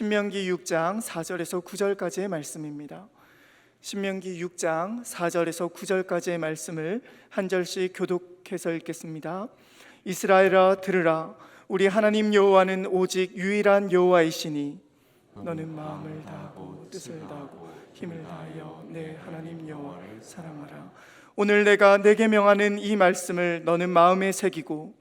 신명기 6장 4절에서 9절까지의 말씀입니다. 신명기 6장 4절에서 9절까지의 말씀을 한 절씩 교독해서 읽겠습니다. 이스라엘아 들으라. 우리 하나님 여호와는 오직 유일한 여호와이시니 너는 마음을 다하고 뜻을 다하고 힘을 다하여 내 하나님 여호와를 사랑하라. 오늘 내가 내게 명하는 이 말씀을 너는 마음에 새기고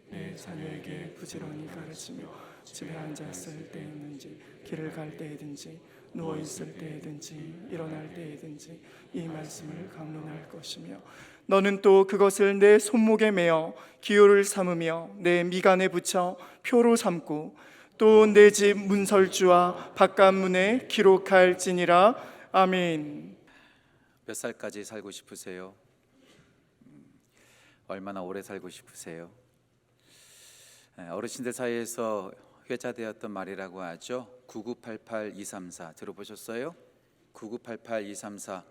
내 자녀에게 부지런히 가르치며 집에 앉았을 때든지 길을 갈 때든지 누워 있을 때든지 일어날 때든지 이 말씀을 강론할 것이며 너는 또 그것을 내 손목에 매어 기호를 삼으며 내 미간에 붙여 표로 삼고 또 내 집 문설주와 바깥문에 기록할지니라. 아멘. 몇 살까지 살고 싶으세요? 얼마나 오래 살고 싶으세요? 어르신들 사이에서 회자되었던 말이라고 하죠. 9988-234 들어보셨어요? 9988-234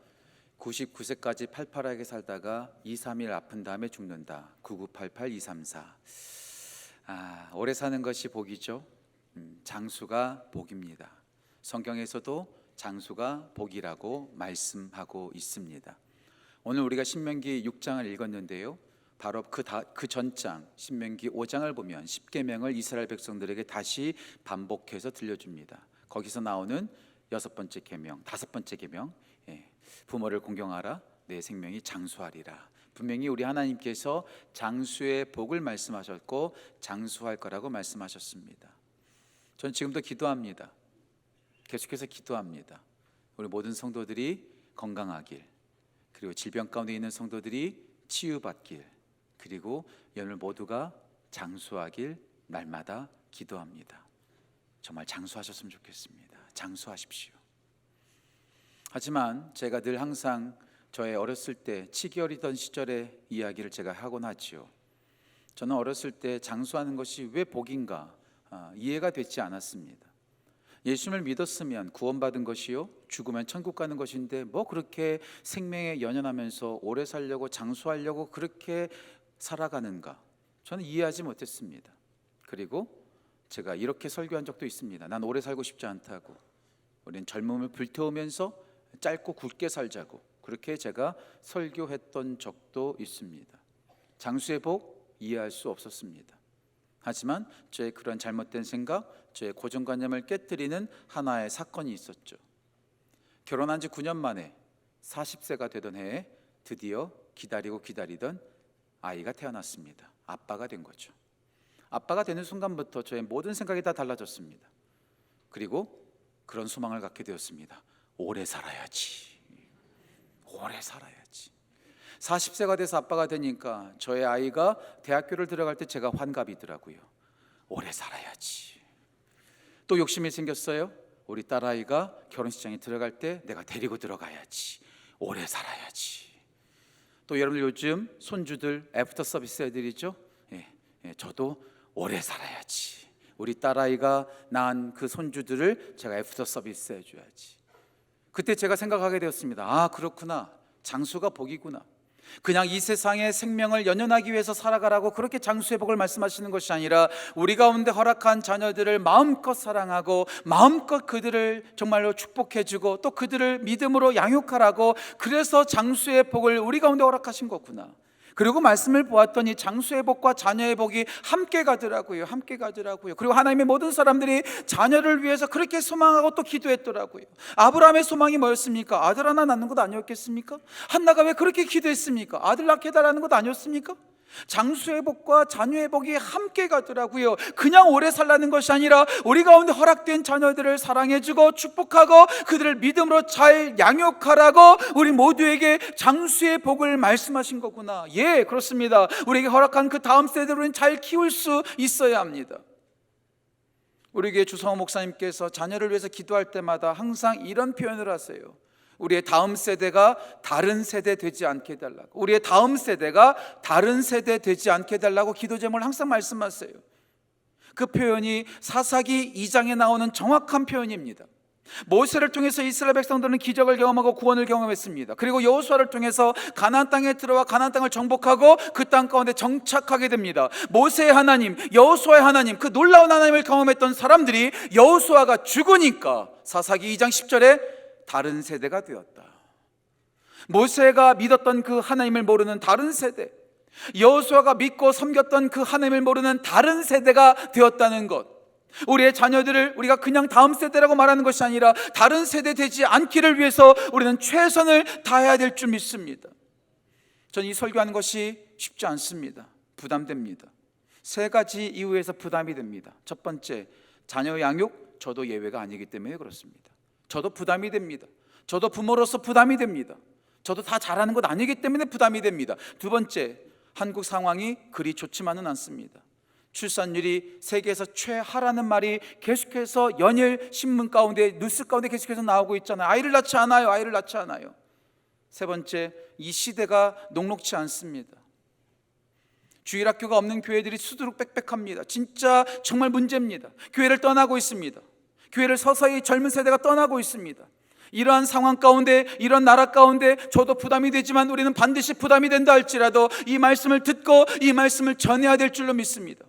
99세까지 팔팔하게 살다가 2-3일 아픈 다음에 죽는다. 9988-234 오래 사는 것이 복이죠. 장수가 복입니다. 성경에서도 장수가 복이라고 말씀하고 있습니다. 오늘 우리가 신명기 6장을 읽었는데요, 바로 그 전장 신명기 5장을 보면 10계명을 이스라엘 백성들에게 다시 반복해서 들려줍니다. 거기서 나오는 6번째 계명, 5번째 계명, 부모를 공경하라, 내 생명이 장수하리라. 분명히 우리 하나님께서 장수의 복을 말씀하셨고 장수할 거라고 말씀하셨습니다. 전 지금도 기도합니다. 계속해서 기도합니다. 우리 모든 성도들이 건강하길, 그리고 질병 가운데 있는 성도들이 치유받길, 그리고 여러분 모두가 장수하길 날마다 기도합니다. 정말 장수하셨으면 좋겠습니다. 장수하십시오. 하지만 제가 늘 항상 저의 어렸을 때 치기 어리던 시절의 이야기를 제가 하곤 하지요. 저는 어렸을 때 장수하는 것이 왜 복인가 이해가 되지 않았습니다. 예수님을 믿었으면 구원받은 것이요, 죽으면 천국 가는 것인데 뭐 그렇게 생명에 연연하면서 오래 살려고 장수하려고 그렇게 살아가는가, 저는 이해하지 못했습니다. 그리고 제가 이렇게 설교한 적도 있습니다. 난 오래 살고 싶지 않다고, 우리는 젊음을 불태우면서 짧고 굵게 살자고, 그렇게 제가 설교했던 적도 있습니다. 장수의 복 이해할 수 없었습니다. 하지만 저의 그런 잘못된 생각, 저의 고정관념을 깨뜨리는 하나의 사건이 있었죠. 결혼한 지 9년 만에 40세가 되던 해에 드디어 기다리던 아이가 태어났습니다. 아빠가 된 거죠. 아빠가 되는 순간부터 저의 모든 생각이 다 달라졌습니다. 그리고 그런 소망을 갖게 되었습니다. 오래 살아야지. 오래 살아야지. 40세가 돼서 아빠가 되니까 저의 아이가 대학교를 들어갈 때 제가 환갑이더라고요. 오래 살아야지. 또 욕심이 생겼어요. 우리 딸아이가 결혼식장에 들어갈 때 내가 데리고 들어가야지. 오래 살아야지. 또 여러분 요즘 손주들 애프터 서비스 애들이죠. 저도 오래 살아야지. 우리 딸아이가 낳은 그 손주들을 제가 애프터 서비스 해줘야지. 그때 제가 생각하게 되었습니다. 그렇구나. 장수가 복이구나. 그냥 이 세상의 생명을 연연하기 위해서 살아가라고 그렇게 장수의 복을 말씀하시는 것이 아니라 우리 가운데 허락한 자녀들을 마음껏 사랑하고 마음껏 그들을 정말로 축복해주고 또 그들을 믿음으로 양육하라고, 그래서 장수의 복을 우리 가운데 허락하신 거구나. 그리고 말씀을 보았더니 장수의 복과 자녀의 복이 함께 가더라고요. 그리고 하나님의 모든 사람들이 자녀를 위해서 그렇게 소망하고 또 기도했더라고요. 아브라함의 소망이 뭐였습니까? 아들 하나 낳는 것 아니었겠습니까? 한나가 왜 그렇게 기도했습니까? 아들 낳게 해달라는 것 아니었습니까? 장수의 복과 자녀의 복이 함께 가더라고요. 그냥 오래 살라는 것이 아니라 우리 가운데 허락된 자녀들을 사랑해주고 축복하고 그들을 믿음으로 잘 양육하라고 우리 모두에게 장수의 복을 말씀하신 거구나. 예, 그렇습니다. 우리에게 허락한 그 다음 세대로는 잘 키울 수 있어야 합니다. 우리 교회 주성호 목사님께서 자녀를 위해서 기도할 때마다 항상 이런 표현을 하세요. 우리의 다음 세대가 다른 세대 되지 않게 해달라고, 우리의 다음 세대가 다른 세대 되지 않게 해달라고 기도 제목을 항상 말씀하세요. 그 표현이 사사기 2장에 나오는 정확한 표현입니다. 모세를 통해서 이스라엘 백성들은 기적을 경험하고 구원을 경험했습니다. 그리고 여호수아를 통해서 가나안 땅에 들어와 가나안 땅을 정복하고 그 땅 가운데 정착하게 됩니다. 모세의 하나님, 여호수아의 하나님, 그 놀라운 하나님을 경험했던 사람들이 여호수아가 죽으니까 사사기 2장 10절에 다른 세대가 되었다. 모세가 믿었던 그 하나님을 모르는 다른 세대, 여호수아가 믿고 섬겼던 그 하나님을 모르는 다른 세대가 되었다는 것, 우리의 자녀들을 우리가 그냥 다음 세대라고 말하는 것이 아니라 다른 세대 되지 않기를 위해서 우리는 최선을 다해야 될 줄 믿습니다. 저는 이 설교하는 것이 쉽지 않습니다. 부담됩니다. 세 가지 이유에서 부담이 됩니다. 첫 번째, 자녀 양육, 저도 예외가 아니기 때문에 그렇습니다. 저도 부담이 됩니다. 저도 부모로서 부담이 됩니다. 저도 다 잘하는 것 아니기 때문에 부담이 됩니다. 두 번째, 한국 상황이 그리 좋지만은 않습니다. 출산율이 세계에서 최하라는 말이 계속해서 연일 신문 가운데, 뉴스 가운데 계속해서 나오고 있잖아요. 아이를 낳지 않아요. 아이를 낳지 않아요. 세 번째, 이 시대가 녹록지 않습니다. 주일학교가 없는 교회들이 수두룩 빽빽합니다. 진짜 정말 문제입니다. 교회를 떠나고 있습니다. 교회를 서서히 젊은 세대가 떠나고 있습니다. 이러한 상황 가운데, 이런 나라 가운데 저도 부담이 되지만 우리는 반드시 부담이 된다 할지라도 이 말씀을 듣고 이 말씀을 전해야 될 줄로 믿습니다.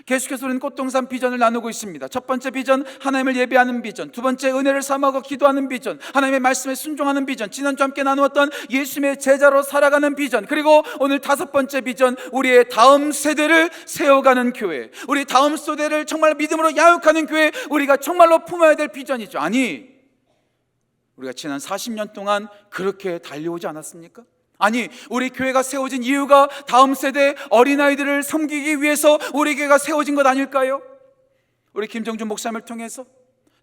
계속해서 우리는 꽃동산 비전을 나누고 있습니다. 첫 번째 비전, 하나님을 예배하는 비전. 두 번째, 은혜를 삼하고 기도하는 비전. 하나님의 말씀에 순종하는 비전. 지난주 함께 나누었던 예수님의 제자로 살아가는 비전. 그리고 오늘 다섯 번째 비전, 우리의 다음 세대를 세워가는 교회, 우리 다음 세대를 정말 믿음으로 야육하는 교회, 우리가 정말로 품어야 될 비전이죠. 아니, 우리가 지난 40년 동안 그렇게 달려오지 않았습니까? 아니, 우리 교회가 세워진 이유가 다음 세대 어린아이들을 섬기기 위해서 우리 교회가 세워진 것 아닐까요? 우리 김정준 목사님을 통해서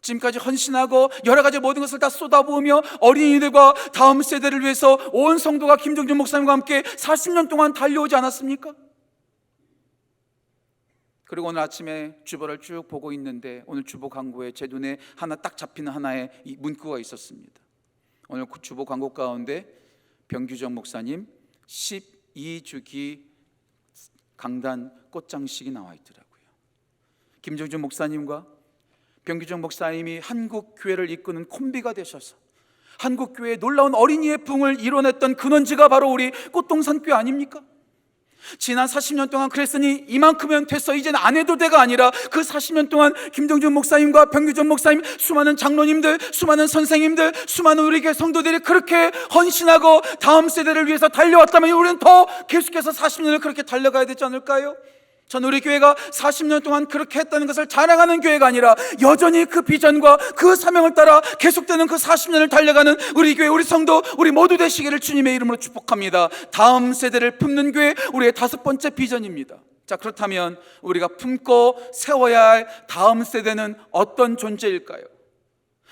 지금까지 헌신하고 여러 가지 모든 것을 다 쏟아부으며 어린이들과 다음 세대를 위해서 온 성도가 김정준 목사님과 함께 40년 동안 달려오지 않았습니까? 그리고 오늘 아침에 주보를 쭉 보고 있는데 오늘 주보 광고에 제 눈에 하나 딱 잡히는 하나의 이 문구가 있었습니다. 오늘 주보 광고 가운데 병규정 목사님 12주기 강단 꽃장식이 나와 있더라고요. 김정준 목사님과 병규정 목사님이 한국 교회를 이끄는 콤비가 되셔서 한국 교회의 놀라운 어린이의 붕을 이뤄냈던 근원지가 바로 우리 꽃동산 교회 아닙니까? 지난 40년 동안 그랬으니 이만큼은 됐어, 이제는 안 해도 돼가 아니라 그 40년 동안 김정준 목사님과 병규정 목사님, 수많은 장로님들, 수많은 선생님들, 수많은 우리 교회 성도들이 그렇게 헌신하고 다음 세대를 위해서 달려왔다면 우리는 더 계속해서 40년을 그렇게 달려가야 되지 않을까요? 전 우리 교회가 40년 동안 그렇게 했다는 것을 자랑하는 교회가 아니라 여전히 그 비전과 그 사명을 따라 계속되는 그 40년을 달려가는 우리 교회, 우리 성도, 우리 모두 되시기를 주님의 이름으로 축복합니다. 다음 세대를 품는 교회, 우리의 다섯 번째 비전입니다. 자, 그렇다면 우리가 품고 세워야 할 다음 세대는 어떤 존재일까요?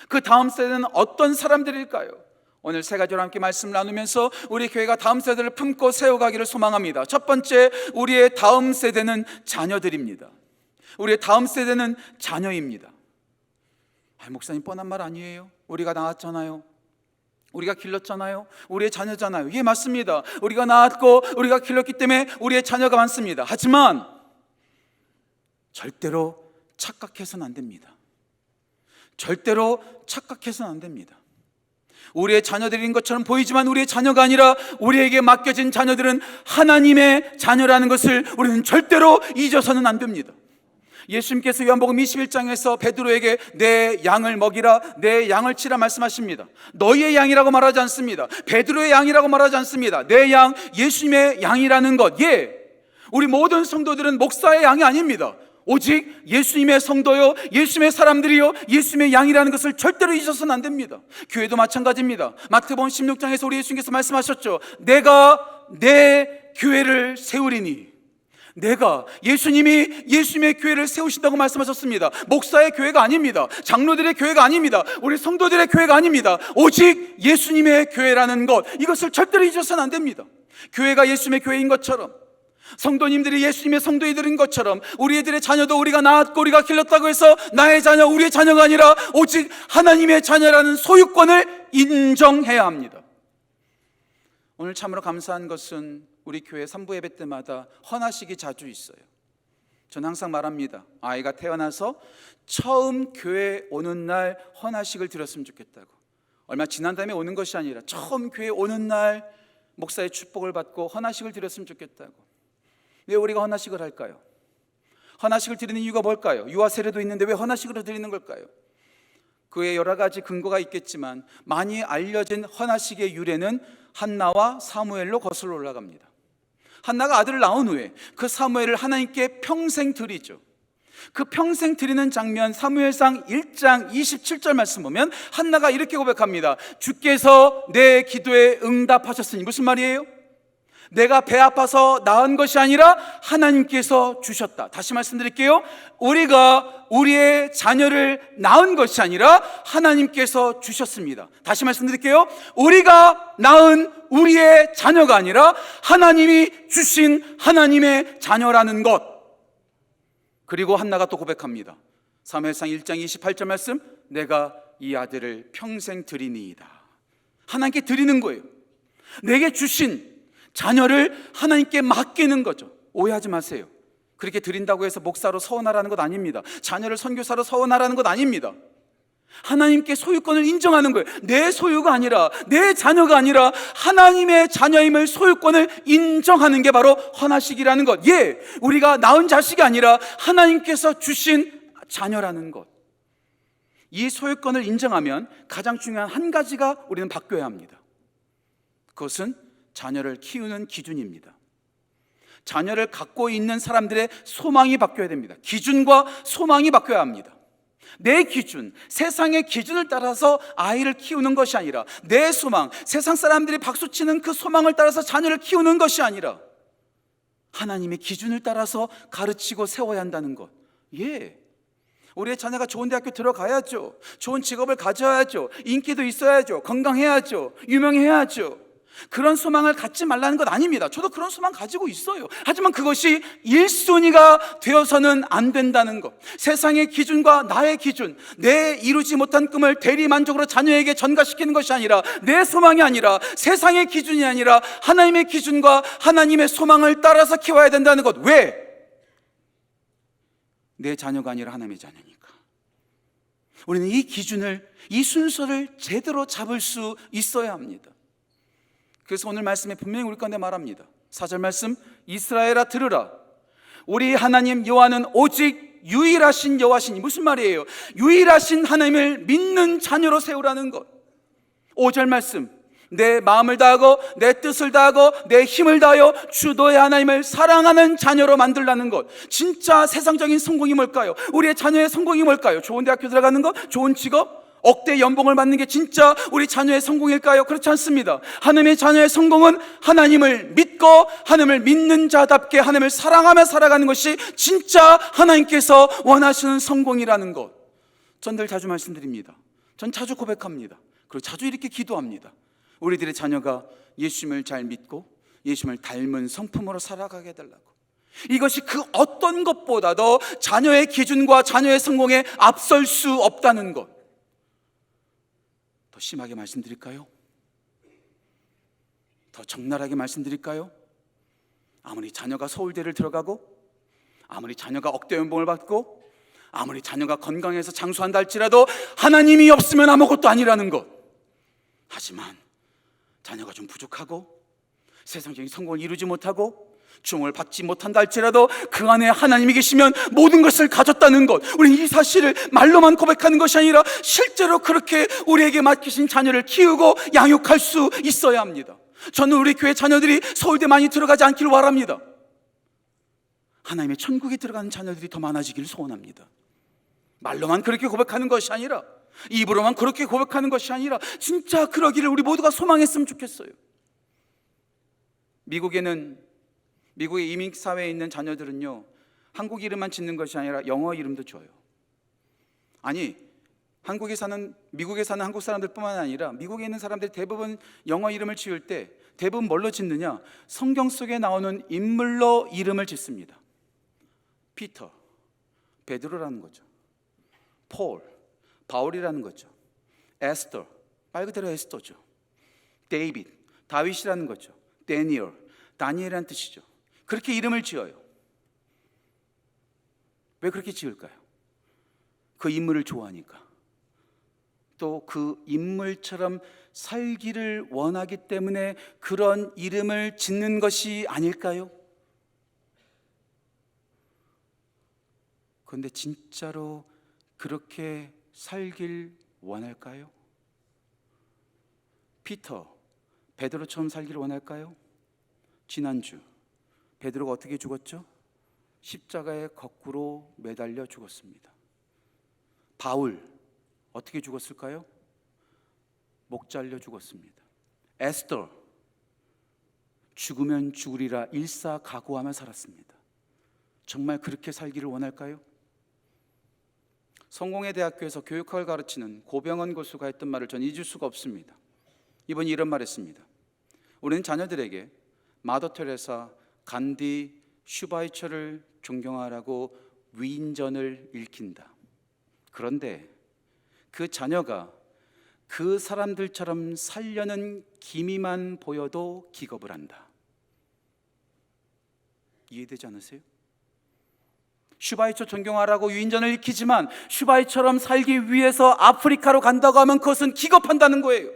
그 다음 세대는 어떤 사람들일까요? 오늘 세 가지로 함께 말씀 나누면서 우리 교회가 다음 세대를 품고 세워가기를 소망합니다. 첫 번째, 우리의 다음 세대는 자녀들입니다. 우리의 다음 세대는 자녀입니다. 목사님 뻔한 말 아니에요? 우리가 낳았잖아요. 우리가 길렀잖아요. 우리의 자녀잖아요. 예, 맞습니다. 우리가 낳았고 우리가 길렀기 때문에 우리의 자녀가 많습니다. 하지만 절대로 착각해서는 안 됩니다. 절대로 착각해서는 안 됩니다. 우리의 자녀들인 것처럼 보이지만 우리의 자녀가 아니라 우리에게 맡겨진 자녀들은 하나님의 자녀라는 것을 우리는 절대로 잊어서는 안 됩니다. 예수님께서 요한복음 21장에서 베드로에게 내 양을 먹이라, 내 양을 치라 말씀하십니다. 너희의 양이라고 말하지 않습니다. 베드로의 양이라고 말하지 않습니다. 내 양, 예수님의 양이라는 것. 예, 우리 모든 성도들은 목사의 양이 아닙니다. 오직 예수님의 성도요, 예수님의 사람들이요, 예수님의 양이라는 것을 절대로 잊어서는 안 됩니다. 교회도 마찬가지입니다. 마태복음 16장에서 우리 예수님께서 말씀하셨죠. 내가 내 교회를 세우리니. 내가, 예수님이 예수님의 교회를 세우신다고 말씀하셨습니다. 목사의 교회가 아닙니다. 장로들의 교회가 아닙니다. 우리 성도들의 교회가 아닙니다. 오직 예수님의 교회라는 것, 이것을 절대로 잊어서는 안 됩니다. 교회가 예수님의 교회인 것처럼, 성도님들이 예수님의 성도이들인 것처럼 우리 애들의 자녀도 우리가 낳았고 우리가 길렀다고 해서 나의 자녀, 우리의 자녀가 아니라 오직 하나님의 자녀라는 소유권을 인정해야 합니다. 오늘 참으로 감사한 것은 우리 교회 3부 예배 때마다 헌화식이 자주 있어요. 저는 항상 말합니다. 아이가 태어나서 처음 교회 오는 날 헌화식을 드렸으면 좋겠다고. 얼마 지난 다음에 오는 것이 아니라 처음 교회 오는 날 목사의 축복을 받고 헌화식을 드렸으면 좋겠다고. 왜 우리가 헌화식을 할까요? 헌화식을 드리는 이유가 뭘까요? 유아 세례도 있는데 왜 헌화식으로 드리는 걸까요? 그에 여러 가지 근거가 있겠지만 많이 알려진 헌화식의 유래는 한나와 사무엘로 거슬러 올라갑니다. 한나가 아들을 낳은 후에 그 사무엘을 하나님께 평생 드리죠. 그 평생 드리는 장면, 사무엘상 1장 27절 말씀 보면 한나가 이렇게 고백합니다. 주께서 내 기도에 응답하셨으니, 무슨 말이에요? 내가 배 아파서 낳은 것이 아니라 하나님께서 주셨다. 다시 말씀드릴게요. 우리가 우리의 자녀를 낳은 것이 아니라 하나님께서 주셨습니다. 다시 말씀드릴게요. 우리가 낳은 우리의 자녀가 아니라 하나님이 주신 하나님의 자녀라는 것. 그리고 한나가 또 고백합니다. 사무엘상 1장 28절 말씀, 내가 이 아들을 평생 드리니이다. 하나님께 드리는 거예요. 내게 주신 자녀를 하나님께 맡기는 거죠. 오해하지 마세요. 그렇게 드린다고 해서 목사로 서원하라는 것 아닙니다. 자녀를 선교사로 서원하라는 것 아닙니다. 하나님께 소유권을 인정하는 거예요. 내 소유가 아니라, 내 자녀가 아니라 하나님의 자녀임을, 소유권을 인정하는 게 바로 헌화식이라는 것. 예, 우리가 낳은 자식이 아니라 하나님께서 주신 자녀라는 것. 이 소유권을 인정하면 가장 중요한 한 가지가 우리는 바뀌어야 합니다. 그것은 자녀를 키우는 기준입니다. 자녀를 갖고 있는 사람들의 소망이 바뀌어야 됩니다. 기준과 소망이 바뀌어야 합니다. 내 기준, 세상의 기준을 따라서 아이를 키우는 것이 아니라, 내 소망, 세상 사람들이 박수치는 그 소망을 따라서 자녀를 키우는 것이 아니라 하나님의 기준을 따라서 가르치고 세워야 한다는 것. 예, 우리의 자녀가 좋은 대학교 들어가야죠. 좋은 직업을 가져야죠. 인기도 있어야죠. 건강해야죠. 유명해야죠. 그런 소망을 갖지 말라는 것 아닙니다. 저도 그런 소망 가지고 있어요. 하지만 그것이 1순위가 되어서는 안 된다는 것. 세상의 기준과 나의 기준, 내 이루지 못한 꿈을 대리만족으로 자녀에게 전가시키는 것이 아니라, 내 소망이 아니라, 세상의 기준이 아니라 하나님의 기준과 하나님의 소망을 따라서 키워야 된다는 것. 왜? 내 자녀가 아니라 하나님의 자녀니까. 우리는 이 기준을, 이 순서를 제대로 잡을 수 있어야 합니다. 그래서 오늘 말씀에 분명히 우리 가운데 말합니다. 4절 말씀, 이스라엘아 들으라. 우리 하나님 여호와는 오직 유일하신 여호와시니. 무슨 말이에요? 유일하신 하나님을 믿는 자녀로 세우라는 것. 5절 말씀, 내 마음을 다하고 내 뜻을 다하고 내 힘을 다하여 주 너의 하나님을 사랑하는 자녀로 만들라는 것. 진짜 세상적인 성공이 뭘까요? 우리의 자녀의 성공이 뭘까요? 좋은 대학교 들어가는 것? 좋은 직업? 억대 연봉을 받는 게 진짜 우리 자녀의 성공일까요? 그렇지 않습니다. 하나님의 자녀의 성공은 하나님을 믿고 하나님을 믿는 자답게 하나님을 사랑하며 살아가는 것이 진짜 하나님께서 원하시는 성공이라는 것. 전 늘 자주 말씀드립니다. 전 자주 고백합니다. 그리고 자주 이렇게 기도합니다. 우리들의 자녀가 예수님을 잘 믿고 예수님을 닮은 성품으로 살아가게 해달라고. 이것이 그 어떤 것보다도 자녀의 기준과 자녀의 성공에 앞설 수 없다는 것. 더 심하게 말씀드릴까요? 더 적나라하게 말씀드릴까요? 아무리 자녀가 서울대를 들어가고, 아무리 자녀가 억대 연봉을 받고, 아무리 자녀가 건강해서 장수한다 할지라도 하나님이 없으면 아무것도 아니라는 것. 하지만 자녀가 좀 부족하고 세상적인 성공을 이루지 못하고 주목을 받지 못한다 할지라도 그 안에 하나님이 계시면 모든 것을 가졌다는 것. 우리는 이 사실을 말로만 고백하는 것이 아니라 실제로 그렇게 우리에게 맡기신 자녀를 키우고 양육할 수 있어야 합니다. 저는 우리 교회 자녀들이 서울대 많이 들어가지 않기를 바랍니다. 하나님의 천국에 들어가는 자녀들이 더 많아지기를 소원합니다. 말로만 그렇게 고백하는 것이 아니라, 입으로만 그렇게 고백하는 것이 아니라 진짜 그러기를 우리 모두가 소망했으면 좋겠어요. 미국의 이민사회에 있는 자녀들은요, 한국 이름만 짓는 것이 아니라 영어 이름도 줘요. 아니, 미국에 사는 한국 사람들뿐만 아니라 미국에 있는 사람들이 대부분 영어 이름을 지을 때 대부분 뭘로 짓느냐? 성경 속에 나오는 인물로 이름을 짓습니다. 피터, 베드로라는 거죠. 폴, 바울이라는 거죠. 에스더, 말 그대로 에스더죠. 데이빗, 다윗이라는 거죠. 다니엘이라는 뜻이죠. 그렇게 이름을 지어요. 왜 그렇게 지을까요? 그 인물을 좋아하니까. 또 그 인물처럼 살기를 원하기 때문에 그런 이름을 짓는 것이 아닐까요? 그런데 진짜로 그렇게 살길 원할까요? 베드로처럼 살기를 원할까요? 지난주 베드로가 어떻게 죽었죠? 십자가에 거꾸로 매달려 죽었습니다. 바울 어떻게 죽었을까요? 목 잘려 죽었습니다. 에스더 죽으면 죽으리라 일사각오하며 살았습니다. 정말 그렇게 살기를 원할까요? 성공회 대학교에서 교육학을 가르치는 고병헌 교수가 했던 말을 전 잊을 수가 없습니다. 이분이 이런 말 했습니다. 우리는 자녀들에게 마더 테레사, 간디, 슈바이처를 존경하라고 위인전을 읽힌다. 그런데 그 자녀가 그 사람들처럼 살려는 기미만 보여도 기겁을 한다. 이해되지 않으세요? 슈바이처 존경하라고 위인전을 읽히지만 슈바이처럼 살기 위해서 아프리카로 간다고 하면 그것은 기겁한다는 거예요.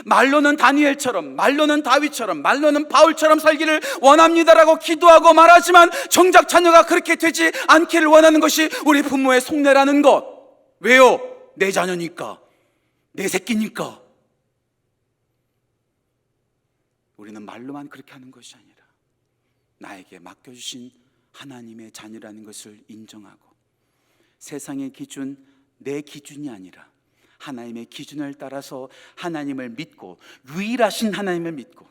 말로는 다니엘처럼, 말로는 다윗처럼, 말로는 바울처럼 살기를 원합니다라고 기도하고 말하지만 정작 자녀가 그렇게 되지 않기를 원하는 것이 우리 부모의 속내라는 것. 왜요? 내 자녀니까, 내 새끼니까. 우리는 말로만 그렇게 하는 것이 아니라 나에게 맡겨주신 하나님의 자녀라는 것을 인정하고 세상의 기준, 내 기준이 아니라 하나님의 기준을 따라서 하나님을 믿고 유일하신 하나님을 믿고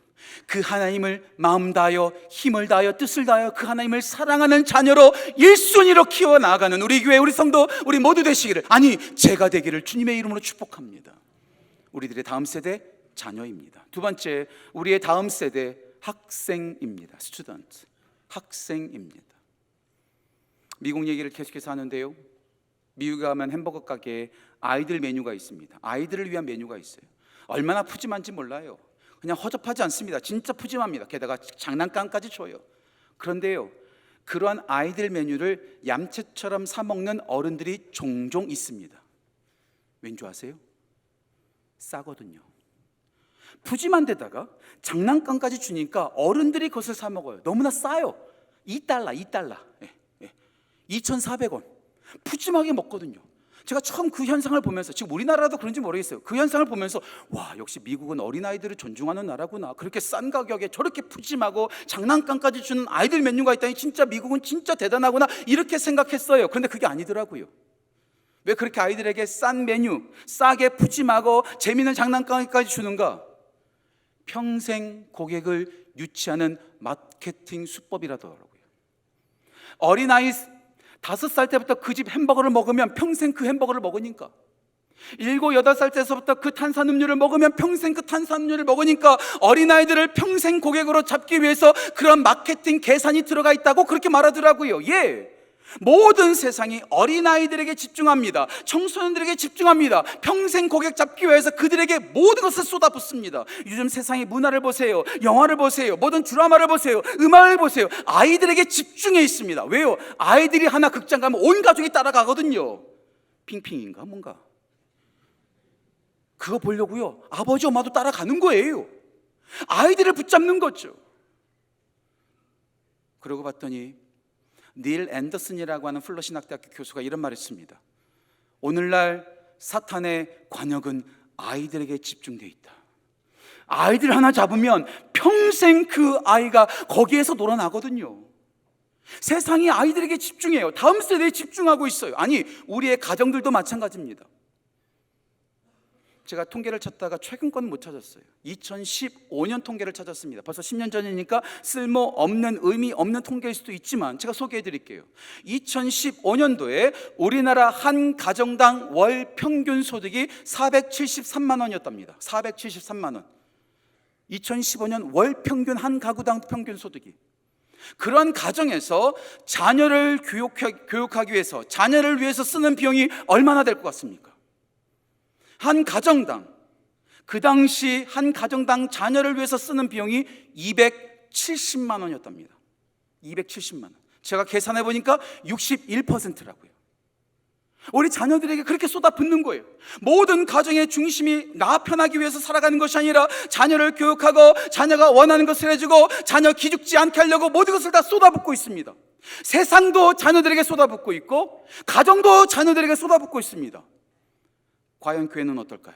그 하나님을 마음 다하여 힘을 다하여 뜻을 다하여 그 하나님을 사랑하는 자녀로 1순위로 키워나가는 우리 교회, 우리 성도, 우리 모두 되시기를, 아니 제가 되기를 주님의 이름으로 축복합니다. 우리들의 다음 세대 자녀입니다. 두 번째, 우리의 다음 세대 학생입니다. 스튜던트, 학생입니다. 미국 얘기를 계속해서 하는데요, 미국에 가면 햄버거 가게에 아이들 메뉴가 있습니다. 아이들을 위한 메뉴가 있어요. 얼마나 푸짐한지 몰라요. 그냥 허접하지 않습니다. 진짜 푸짐합니다. 게다가 장난감까지 줘요. 그런데요, 그러한 아이들 메뉴를 얌체처럼 사 먹는 어른들이 종종 있습니다. 왠지 아세요? 싸거든요. 푸짐한 데다가 장난감까지 주니까 어른들이 그것을 사 먹어요. 너무나 싸요. $2. 2,400원. 푸짐하게 먹거든요. 제가 처음 그 현상을 보면서, 지금 우리나라도 그런지 모르겠어요. 그 현상을 보면서 와, 역시 미국은 어린아이들을 존중하는 나라구나. 그렇게 싼 가격에 저렇게 푸짐하고 장난감까지 주는 아이들 메뉴가 있다니 진짜 미국은 진짜 대단하구나, 이렇게 생각했어요. 그런데 그게 아니더라고요. 왜 그렇게 아이들에게 싼 메뉴, 싸게 푸짐하고 재미있는 장난감까지 주는가? 평생 고객을 유치하는 마케팅 수법이라더라고요. 어린아이 5살 때부터 그 집 햄버거를 먹으면 평생 그 햄버거를 먹으니까, 7, 8살 때서부터 그 탄산음료를 먹으면 평생 그 탄산음료를 먹으니까 어린아이들을 평생 고객으로 잡기 위해서 그런 마케팅 계산이 들어가 있다고 그렇게 말하더라고요. 모든 세상이 어린아이들에게 집중합니다. 청소년들에게 집중합니다. 평생 고객 잡기 위해서 그들에게 모든 것을 쏟아붓습니다. 요즘 세상의 문화를 보세요. 영화를 보세요. 모든 드라마를 보세요. 음악을 보세요. 아이들에게 집중해 있습니다. 왜요? 아이들이 하나 극장 가면 온 가족이 따라가거든요. 핑핑인가 뭔가 그거 보려고요, 아버지 엄마도 따라가는 거예요. 아이들을 붙잡는 거죠. 그러고 봤더니 닐 앤더슨이라고 하는 플러신학대학교 교수가 이런 말을 했습니다. 오늘날 사탄의 관역은 아이들에게 집중되어 있다. 아이들 하나 잡으면 평생 그 아이가 거기에서 놀아나거든요. 세상이 아이들에게 집중해요. 다음 세대에 집중하고 있어요. 아니, 우리의 가정들도 마찬가지입니다. 제가 통계를 찾다가 최근 건 못 찾았어요. 2015년 통계를 찾았습니다. 벌써 10년 전이니까 쓸모없는, 의미 없는 통계일 수도 있지만 제가 소개해 드릴게요. 2015년도에 우리나라 한 가정당 월 평균 소득이 473만 원이었답니다. 473만 원. 2015년 월 평균 한 가구당 평균 소득이. 그런 가정에서 자녀를 교육하기 위해서, 자녀를 위해서 쓰는 비용이 얼마나 될 것 같습니까? 한 가정당, 그 당시 한 가정당 자녀를 위해서 쓰는 비용이 270만 원이었답니다. 270만 원. 제가 계산해 보니까 61%라고요. 우리 자녀들에게 그렇게 쏟아붓는 거예요. 모든 가정의 중심이 나 편하기 위해서 살아가는 것이 아니라 자녀를 교육하고 자녀가 원하는 것을 해주고 자녀 기죽지 않게 하려고 모든 것을 다 쏟아붓고 있습니다. 세상도 자녀들에게 쏟아붓고 있고 가정도 자녀들에게 쏟아붓고 있습니다. 과연 교회는 어떨까요?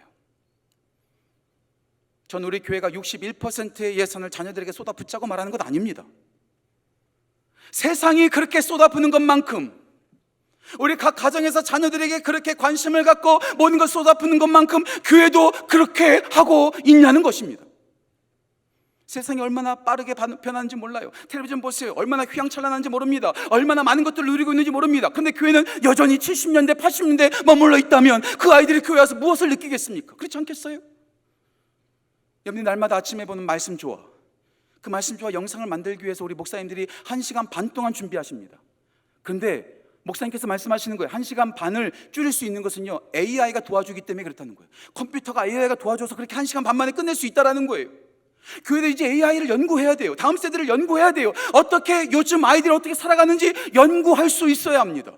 전 우리 교회가 61%의 예산을 자녀들에게 쏟아붓자고 말하는 것 아닙니다. 세상이 그렇게 쏟아부는 것만큼 우리 각 가정에서 자녀들에게 그렇게 관심을 갖고 모든 걸 쏟아붓는 것만큼 교회도 그렇게 하고 있냐는 것입니다. 세상이 얼마나 빠르게 변하는지 몰라요. 텔레비전 보세요. 얼마나 휘황찬란한지 모릅니다. 얼마나 많은 것들을 누리고 있는지 모릅니다. 근데 교회는 여전히 70년대, 80년대 머물러 있다면 그 아이들이 교회 와서 무엇을 느끼겠습니까? 그렇지 않겠어요? 여러분이 날마다 아침에 보는 말씀 조화, 그 말씀 조화 영상을 만들기 위해서 우리 목사님들이 1시간 반 동안 준비하십니다. 그런데 목사님께서 말씀하시는 거예요. 1시간 반을 줄일 수 있는 것은요, AI가 도와주기 때문에 그렇다는 거예요. 컴퓨터가 AI가 도와줘서 그렇게 1시간 반 만에 끝낼 수 있다는 거예요. 교회도 이제 AI를 연구해야 돼요. 다음 세대를 연구해야 돼요. 어떻게 요즘 아이들이 어떻게 살아가는지 연구할 수 있어야 합니다.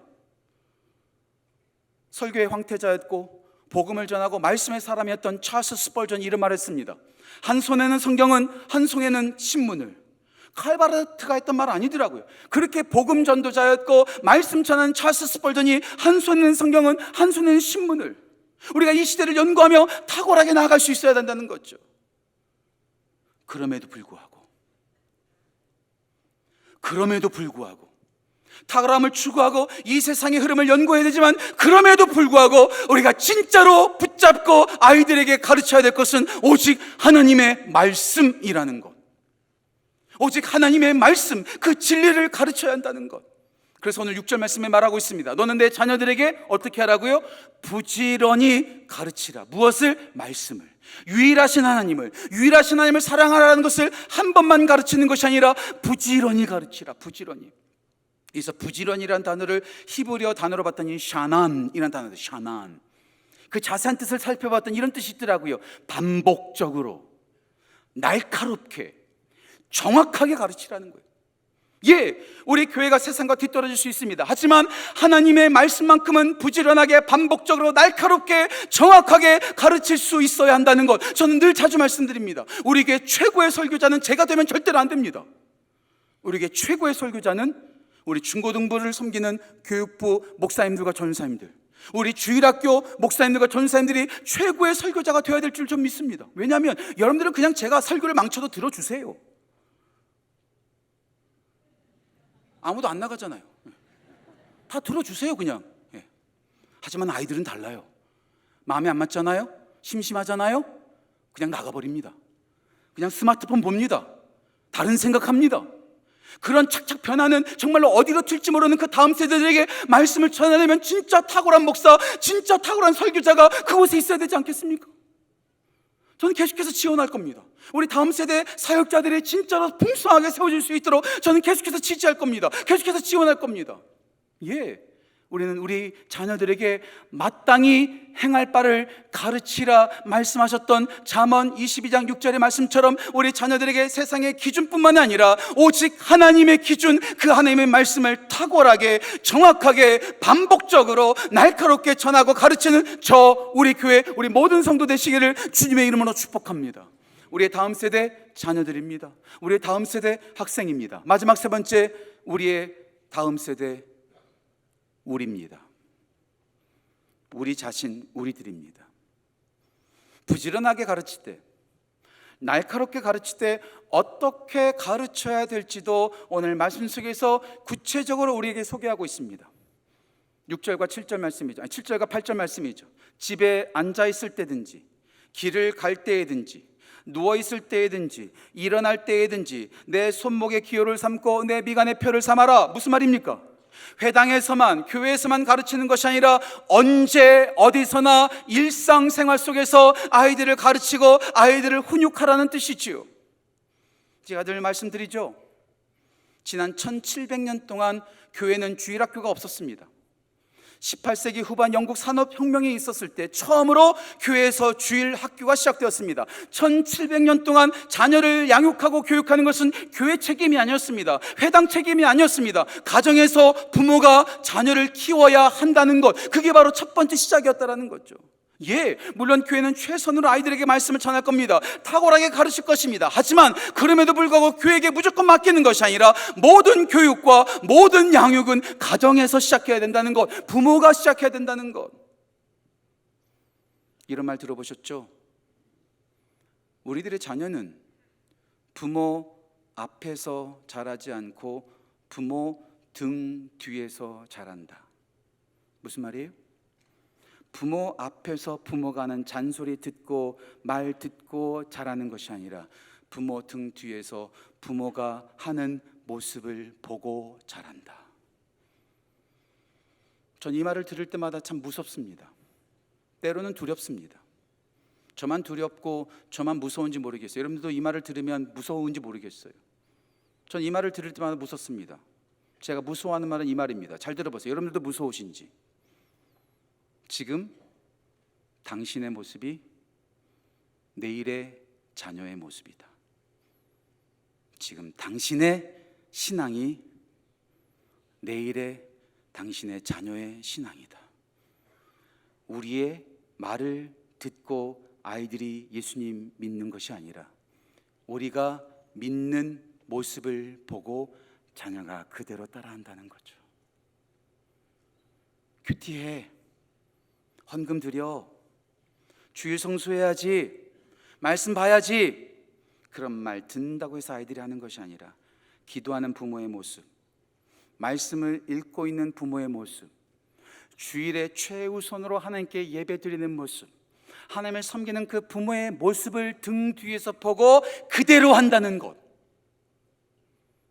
설교의 황태자였고 복음을 전하고 말씀의 사람이었던 찰스 스펄전이 이런 말을 했습니다. 한 손에는 성경은, 한 손에는 신문을. 칼바르트가 했던 말 아니더라고요. 그렇게 복음 전도자였고 말씀 전하는 찰스 스펄전이 한 손에는 성경은, 한 손에는 신문을. 우리가 이 시대를 연구하며 탁월하게 나아갈 수 있어야 된다는 거죠. 그럼에도 불구하고 탁월함을 추구하고 이 세상의 흐름을 연구해야 되지만, 그럼에도 불구하고 우리가 진짜로 붙잡고 아이들에게 가르쳐야 될 것은 오직 하나님의 말씀이라는 것. 오직 하나님의 말씀, 그 진리를 가르쳐야 한다는 것. 그래서 오늘 6절 말씀에 말하고 있습니다. 너는 내 자녀들에게 어떻게 하라고요? 부지런히 가르치라. 무엇을? 말씀을. 유일하신 하나님을 사랑하라는 것을 한 번만 가르치는 것이 아니라 부지런히 가르치라. 부지런히. 그래서 부지런이라는 단어를 히브리어 단어로 봤더니 샤난이라는 단어도 샤난. 그 자세한 뜻을 살펴봤더니 이런 뜻이 있더라고요. 반복적으로, 날카롭게, 정확하게 가르치라는 거예요. 예, 우리 교회가 세상과 뒤떨어질 수 있습니다. 하지만 하나님의 말씀만큼은 부지런하게, 반복적으로, 날카롭게, 정확하게 가르칠 수 있어야 한다는 것, 저는 늘 자주 말씀드립니다. 우리에게 최고의 설교자는 제가 되면 절대로 안 됩니다. 우리에게 최고의 설교자는 우리 중고등부를 섬기는 교육부 목사님들과 전사님들, 우리 주일학교 목사님들과 전사님들이 최고의 설교자가 되어야 될 줄 좀 믿습니다. 왜냐하면 여러분들은 그냥 제가 설교를 망쳐도 들어주세요. 아무도 안 나가잖아요. 다 들어주세요 그냥. 하지만 아이들은 달라요. 마음에 안 맞잖아요? 심심하잖아요? 그냥 나가버립니다. 그냥 스마트폰 봅니다. 다른 생각합니다. 그런 착착 변하는, 정말로 어디로 튈지 모르는 그 다음 세대들에게 말씀을 전하려면 진짜 탁월한 목사, 진짜 탁월한 설교자가 그곳에 있어야 되지 않겠습니까? 저는 계속해서 지원할 겁니다. 우리 다음 세대 사역자들이 진짜로 풍성하게 세워질 수 있도록 저는 계속해서 지지할 겁니다. 계속해서 지원할 겁니다. 예, 우리는 우리 자녀들에게 마땅히 행할 바를 가르치라 말씀하셨던 잠언 22장 6절의 말씀처럼 우리 자녀들에게 세상의 기준뿐만 아니라 오직 하나님의 기준, 그 하나님의 말씀을 탁월하게, 정확하게, 반복적으로, 날카롭게 전하고 가르치는 우리 교회, 우리 모든 성도 되시기를 주님의 이름으로 축복합니다. 우리의 다음 세대 자녀들입니다. 우리의 다음 세대 학생입니다. 마지막 세 번째, 우리의 다음 세대 우리입니다. 우리 자신, 우리들입니다. 부지런하게 가르칠 때, 날카롭게 가르칠 때 어떻게 가르쳐야 될지도 오늘 말씀 속에서 구체적으로 우리에게 소개하고 있습니다. 6절과 7절 말씀이죠. 7절과 8절 말씀이죠. 집에 앉아 있을 때든지, 길을 갈 때에든지, 누워 있을 때에든지, 일어날 때에든지 내 손목에 기호를 삼고 내 미간에 표를 삼아라. 무슨 말입니까? 회당에서만, 교회에서만 가르치는 것이 아니라 언제 어디서나 일상생활 속에서 아이들을 가르치고 아이들을 훈육하라는 뜻이지요. 제가 늘 말씀드리죠. 지난 1700년 동안 교회는 주일학교가 없었습니다. 18세기 후반 영국 산업혁명이 있었을 때 처음으로 교회에서 주일 학교가 시작되었습니다. 1700년 동안 자녀를 양육하고 교육하는 것은 교회 책임이 아니었습니다. 회당 책임이 아니었습니다. 가정에서 부모가 자녀를 키워야 한다는 것, 그게 바로 첫 번째 시작이었다는 거죠. 예, 물론 교회는 최선으로 아이들에게 말씀을 전할 겁니다. 탁월하게 가르칠 것입니다. 하지만 그럼에도 불구하고 교회에게 무조건 맡기는 것이 아니라 모든 교육과 모든 양육은 가정에서 시작해야 된다는 것, 부모가 시작해야 된다는 것. 이런 말 들어보셨죠? 우리들의 자녀는 부모 앞에서 자라지 않고 부모 등 뒤에서 자란다. 무슨 말이에요? 부모 앞에서 부모가 하는 잔소리 듣고 말 듣고 자라는 것이 아니라 부모 등 뒤에서 부모가 하는 모습을 보고 자란다. 전 이 말을 들을 때마다 참 무섭습니다. 때로는 두렵습니다. 저만 두렵고 저만 무서운지 모르겠어요. 여러분들도 이 말을 들으면 무서운지 모르겠어요. 전 이 말을 들을 때마다 무섭습니다. 제가 무서워하는 말은 이 말입니다. 잘 들어보세요. 여러분들도 무서우신지. 지금 당신의 모습이 내일의 자녀의 모습이다. 지금 당신의 신앙이 내일의 당신의 자녀의 신앙이다. 우리의 말을 듣고 아이들이 예수님 믿는 것이 아니라 우리가 믿는 모습을 보고 자녀가 그대로 따라한다는 거죠. 큐티해, 헌금 드려, 주일 성수해야지, 말씀 봐야지, 그런 말 듣는다고 해서 아이들이 하는 것이 아니라 기도하는 부모의 모습, 말씀을 읽고 있는 부모의 모습, 주일에 최우선으로 하나님께 예배 드리는 모습, 하나님을 섬기는 그 부모의 모습을 등 뒤에서 보고 그대로 한다는 것.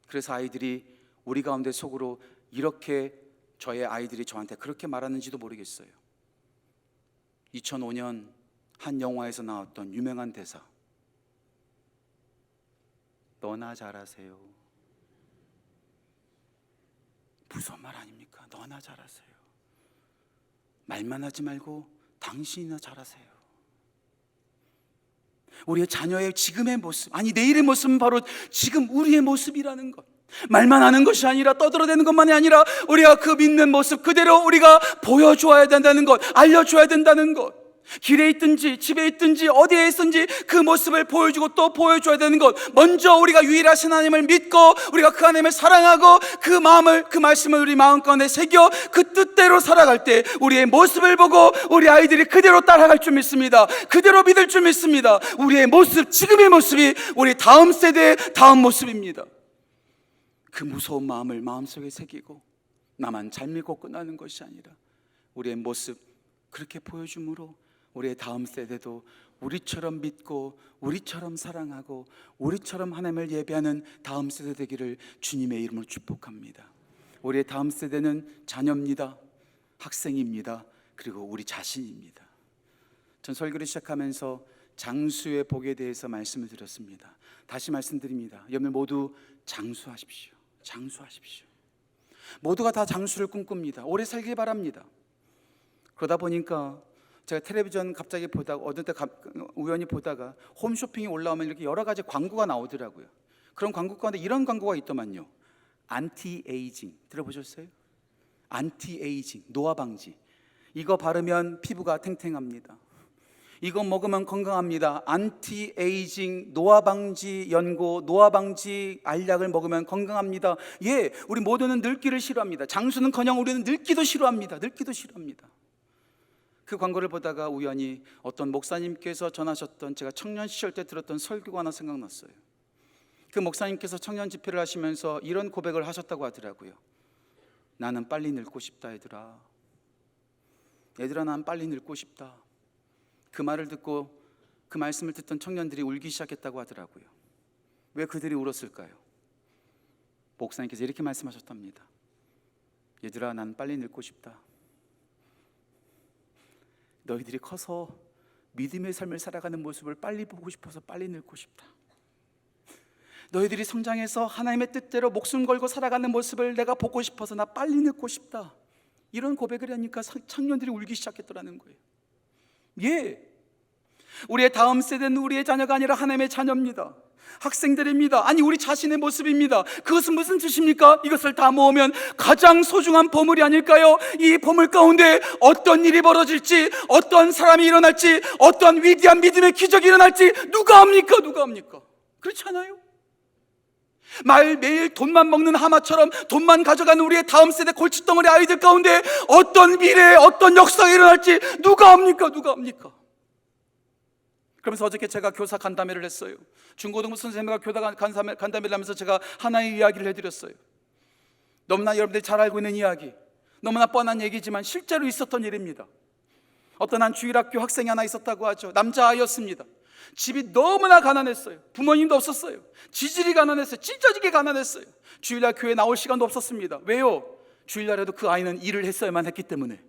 그래서 아이들이 우리 가운데 속으로 이렇게, 저의 아이들이 저한테 그렇게 말하는지도 모르겠어요. 2005년 한 영화에서 나왔던 유명한 대사, 너나 잘하세요. 무서운 말 아닙니까? 너나 잘하세요. 말만 하지 말고 당신이나 잘하세요. 우리의 자녀의 지금의 모습, 아니 내일의 모습은 바로 지금 우리의 모습이라는 것. 말만 하는 것이 아니라 떠들어대는 것만이 아니라 우리가 그 믿는 모습 그대로 우리가 보여줘야 된다는 것, 알려줘야 된다는 것. 길에 있든지 집에 있든지 어디에 있든지 그 모습을 보여주고 또 보여줘야 되는 것. 먼저 우리가 유일하신 하나님을 믿고 우리가 그 하나님을 사랑하고 그 마음을, 그 말씀을 우리 마음 가운데 새겨 그 뜻대로 살아갈 때 우리의 모습을 보고 우리 아이들이 그대로 따라갈 줄 믿습니다. 그대로 믿을 줄 믿습니다. 우리의 모습, 지금의 모습이 우리 다음 세대의 다음 모습입니다. 그 무서운 마음을 마음속에 새기고 나만 잘 믿고 끝나는 것이 아니라 우리의 모습 그렇게 보여줌으로 우리의 다음 세대도 우리처럼 믿고 우리처럼 사랑하고 우리처럼 하나님을 예배하는 다음 세대 되기를 주님의 이름으로 축복합니다. 우리의 다음 세대는 자녀입니다. 학생입니다. 그리고 우리 자신입니다. 전 설교를 시작하면서 장수의 복에 대해서 말씀을 드렸습니다. 다시 말씀드립니다. 여러분 모두 장수하십시오. 장수하십시오. 모두가 다 장수를 꿈꿉니다. 오래 살길 바랍니다. 그러다 보니까 제가 텔레비전 갑자기 보다가 어느 때 우연히 보다가 홈쇼핑이 올라오면 이렇게 여러 가지 광고가 나오더라고요. 그런 광고 가운데 이런 광고가 있더만요. 안티에이징 들어보셨어요? 안티에이징, 노화 방지. 이거 바르면 피부가 탱탱합니다. 이거 먹으면 건강합니다. 안티에이징, 노화 방지 연고, 노화 방지 알약을 먹으면 건강합니다. 예, 우리 모두는 늙기를 싫어합니다. 장수는커녕 우리는 늙기도 싫어합니다. 늙기도 싫어합니다. 그 광고를 보다가 우연히 어떤 목사님께서 전하셨던, 제가 청년 시절 때 들었던 설교가 하나 생각났어요. 그 목사님께서 청년 집회를 하시면서 이런 고백을 하셨다고 하더라고요. 나는 빨리 늙고 싶다 얘들아. 얘들아 난 빨리 늙고 싶다. 그 말을 듣고 그 말씀을 듣던 청년들이 울기 시작했다고 하더라고요. 왜 그들이 울었을까요? 목사님께서 이렇게 말씀하셨답니다. 얘들아 난 빨리 늙고 싶다. 너희들이 커서 믿음의 삶을 살아가는 모습을 빨리 보고 싶어서 빨리 늙고 싶다. 너희들이 성장해서 하나님의 뜻대로 목숨 걸고 살아가는 모습을 내가 보고 싶어서 나 빨리 늙고 싶다. 이런 고백을 하니까 청년들이 울기 시작했더라는 거예요. 예, 우리의 다음 세대는 우리의 자녀가 아니라 하나님의 자녀입니다. 학생들입니다. 아니, 우리 자신의 모습입니다. 그것은 무슨 뜻입니까? 이것을 다 모으면 가장 소중한 보물이 아닐까요? 이 보물 가운데 어떤 일이 벌어질지, 어떤 사람이 일어날지, 어떤 위대한 믿음의 기적이 일어날지 누가 압니까? 누가 압니까? 그렇지 않아요? 매일 돈만 먹는 하마처럼 돈만 가져가는 우리의 다음 세대 골칫덩어리 아이들 가운데 어떤 미래에 어떤 역사가 일어날지 누가 압니까? 누가 압니까? 그러면서 어저께 제가 교사 간담회를 했어요. 중고등부 선생님과 교사 간담회를 하면서 제가 하나의 이야기를 해드렸어요. 너무나 여러분들이 잘 알고 있는 이야기, 너무나 뻔한 얘기지만 실제로 있었던 일입니다. 어떤 한 주일학교 학생이 하나 있었다고 하죠. 남자아이였습니다. 집이 너무나 가난했어요. 부모님도 없었어요. 지질이 가난했어요. 찢어지게 가난했어요. 주일날 교회 나올 시간도 없었습니다. 왜요? 주일날에도 그 아이는 일을 했어야만 했기 때문에,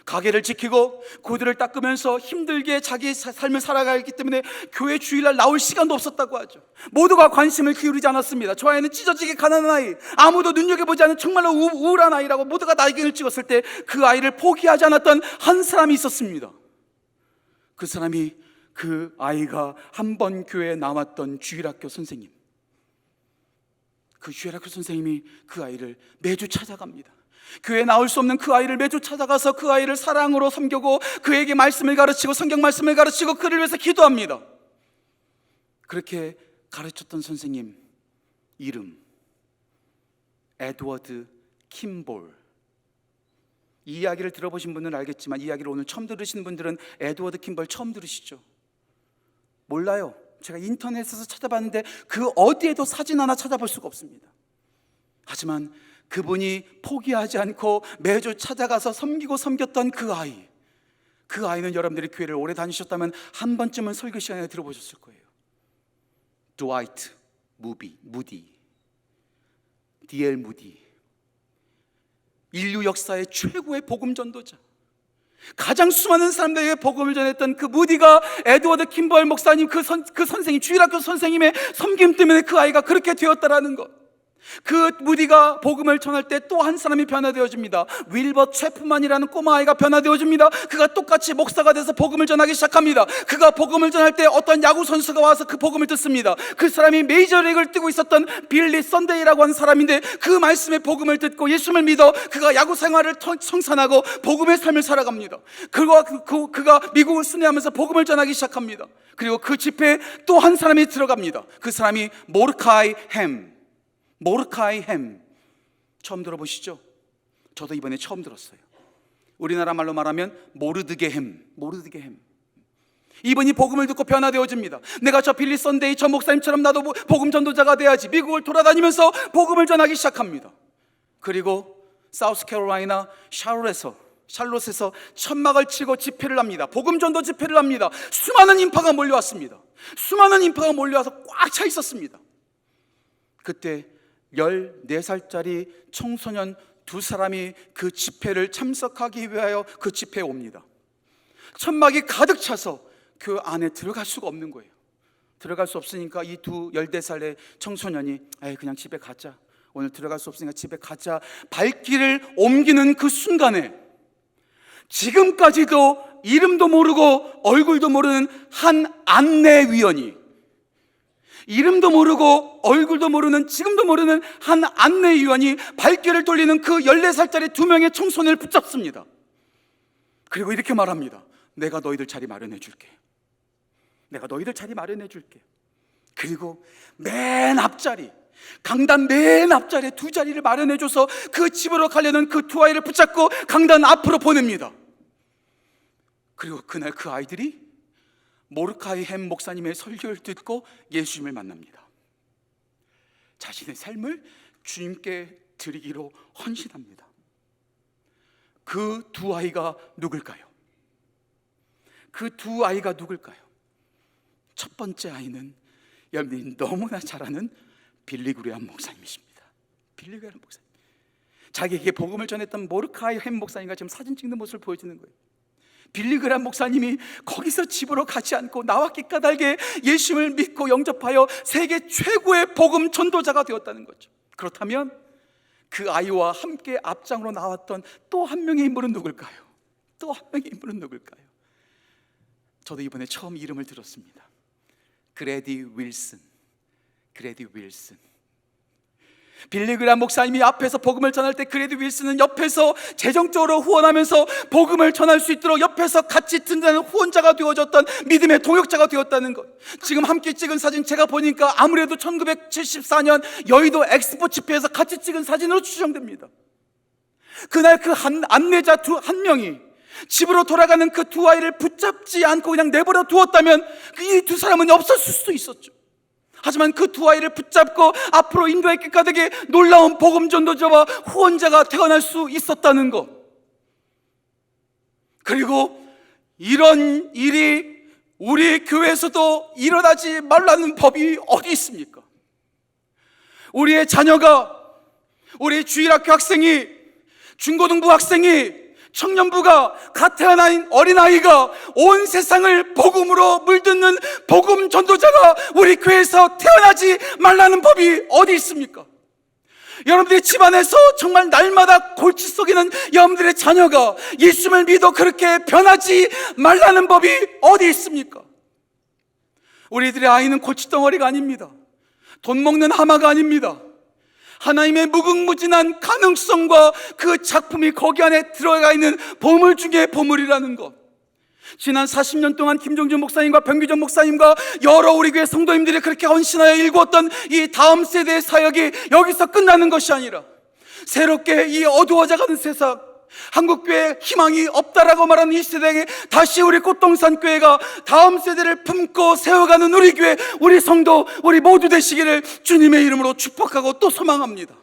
가게를 지키고 구두를 닦으면서 힘들게 자기의 삶을 살아가기 때문에 교회 주일날 나올 시간도 없었다고 하죠. 모두가 관심을 기울이지 않았습니다. 저 아이는 찢어지게 가난한 아이, 아무도 눈여겨보지 않은 정말로 우울한 아이라고 모두가 날개를 찍었을 때 그 아이를 포기하지 않았던 한 사람이 있었습니다. 그 사람이 그 아이가 한 번 교회에 나왔던 주일학교 선생님. 그 주일학교 선생님이 그 아이를 매주 찾아갑니다. 교회에 나올 수 없는 그 아이를 매주 찾아가서 그 아이를 사랑으로 섬기고 그에게 말씀을 가르치고 성경 말씀을 가르치고 그를 위해서 기도합니다. 그렇게 가르쳤던 선생님 이름 에드워드 킴볼. 이 이야기를 들어보신 분은 알겠지만 이 이야기를 오늘 처음 들으시는 분들은 에드워드 킴볼 처음 들으시죠? 몰라요. 제가 인터넷에서 찾아봤는데 그 어디에도 사진 하나 찾아볼 수가 없습니다. 하지만 그분이 포기하지 않고 매주 찾아가서 섬기고 섬겼던 그 아이는 여러분들이 교회를 오래 다니셨다면 한 번쯤은 설교 시간에 들어보셨을 거예요. 드와이트 무디, D.L. 무디, 인류 역사의 최고의 복음 전도자, 가장 수많은 사람들에게 복음을 전했던 그 무디가 에드워드 킴벌 목사님 그 선생님, 주일학교 선생님의 섬김 때문에 그 아이가 그렇게 되었다라는 것. 그 무디가 복음을 전할 때 또 한 사람이 변화되어집니다. 윌버 체프만이라는 꼬마 아이가 변화되어집니다. 그가 똑같이 목사가 돼서 복음을 전하기 시작합니다. 그가 복음을 전할 때 어떤 야구 선수가 와서 그 복음을 듣습니다. 그 사람이 메이저리그를 뛰고 있었던 빌리 썬데이라고 하는 사람인데 그 말씀의 복음을 듣고 예수를 믿어 그가 야구 생활을 청산하고 복음의 삶을 살아갑니다. 그가 미국을 순회하면서 복음을 전하기 시작합니다. 그리고 그 집회에 또 한 사람이 들어갑니다. 그 사람이 모르카이 햄. 처음 들어보시죠? 저도 이번에 처음 들었어요. 우리나라 말로 말하면 모르드게햄. 이분이 복음을 듣고 변화되어집니다. 내가 저 빌리 썬데이 저 목사님처럼 나도 복음 전도자가 돼야지. 미국을 돌아다니면서 복음을 전하기 시작합니다. 그리고 사우스캐롤라이나 샬롯에서 천막을 치고 집회를 합니다. 복음 전도 집회를 합니다. 수많은 인파가 몰려왔습니다. 수많은 인파가 몰려와서 꽉 차 있었습니다. 그때 14살짜리 청소년 두 사람이 그 집회를 참석하기 위하여 그 집회에 옵니다. 천막이 가득 차서 그 안에 들어갈 수가 없는 거예요. 들어갈 수 없으니까 이 두 14살의 청소년이 그냥 집에 가자, 오늘 들어갈 수 없으니까 집에 가자, 발길을 옮기는 그 순간에 지금까지도 이름도 모르고 얼굴도 모르는 한 안내위원이, 이름도 모르고 얼굴도 모르는, 지금도 모르는 한 안내위원이 발길을 돌리는 그 14살짜리 두 명의 청소년을 붙잡습니다. 그리고 이렇게 말합니다. 내가 너희들 자리 마련해 줄게. 그리고 맨 앞자리, 강단 맨 앞자리에 두 자리를 마련해줘서 그 집으로 가려는 그 두 아이를 붙잡고 강단 앞으로 보냅니다. 그리고 그날 그 아이들이 모르카이 햄 목사님의 설교를 듣고 예수님을 만납니다. 자신의 삶을 주님께 드리기로 헌신합니다. 그 두 아이가 누굴까요? 첫 번째 아이는 여러분이 너무나 잘 아는 빌리 그레이엄 목사님이십니다. 자기에게 복음을 전했던 모르카이 햄 목사님과 지금 사진 찍는 모습을 보여주는 거예요. 빌리 그레이엄 목사님이 거기서 집으로 가지 않고 나와 끼까달게 예수님을 믿고 영접하여 세계 최고의 복음 전도자가 되었다는 거죠. 그렇다면 그 아이와 함께 앞장으로 나왔던 또 한 명의 인물은 누굴까요? 또 한 명의 인물은 누굴까요? 저도 이번에 처음 이름을 들었습니다. 그레디 윌슨. 그레디 윌슨. 빌리그람 목사님이 앞에서 복음을 전할 때 그레디 윌슨은 옆에서 재정적으로 후원하면서 복음을 전할 수 있도록 옆에서 같이 든든한 후원자가 되어줬던 믿음의 동역자가 되었다는 것. 지금 함께 찍은 사진 제가 보니까 아무래도 1974년 여의도 엑스포 집회에서 같이 찍은 사진으로 추정됩니다. 그날 그 안내자 한 명이 집으로 돌아가는 그 두 아이를 붙잡지 않고 그냥 내버려 두었다면 이 두 사람은 없었을 수도 있었죠. 하지만 그 두 아이를 붙잡고 앞으로 인도의 길가되게 놀라운 복음 전도자와 후원자가 태어날 수 있었다는 것. 그리고 이런 일이 우리 교회에서도 일어나지 말라는 법이 어디 있습니까? 우리의 자녀가, 우리 주일학교 학생이, 중고등부 학생이, 청년부가, 갓 태어난 어린아이가 온 세상을 복음으로 물듣는 복음 전도자가 우리 교회에서 태어나지 말라는 법이 어디 있습니까? 여러분들의 집안에서 정말 날마다 골치 썩이는 여러분들의 자녀가 예수를 믿어 그렇게 변하지 말라는 법이 어디 있습니까? 우리들의 아이는 골칫덩어리가 아닙니다. 돈 먹는 하마가 아닙니다. 하나님의 무궁무진한 가능성과 그 작품이 거기 안에 들어가 있는 보물 중에 보물이라는 것. 지난 40년 동안 김종준 목사님과 변규정 목사님과 여러 우리 교회 성도님들이 그렇게 헌신하여 일구었던 이 다음 세대의 사역이 여기서 끝나는 것이 아니라 새롭게 이 어두워져가는 세상, 한국교회에 희망이 없다라고 말하는 이 세대에 다시 우리 꽃동산교회가 다음 세대를 품고 세워가는 우리 교회, 우리 성도, 우리 모두 되시기를 주님의 이름으로 축복하고 또 소망합니다.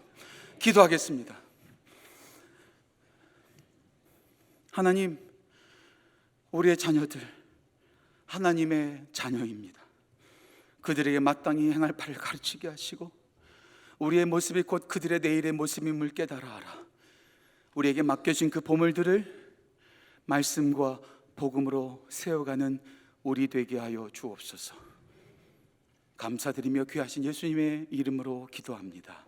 기도하겠습니다. 하나님, 우리의 자녀들 하나님의 자녀입니다. 그들에게 마땅히 행할 바를 가르치게 하시고 우리의 모습이 곧 그들의 내일의 모습임을 깨달아라. 우리에게 맡겨진 그 보물들을 말씀과 복음으로 세워가는 우리 되게 하여 주옵소서. 감사드리며 귀하신 예수님의 이름으로 기도합니다.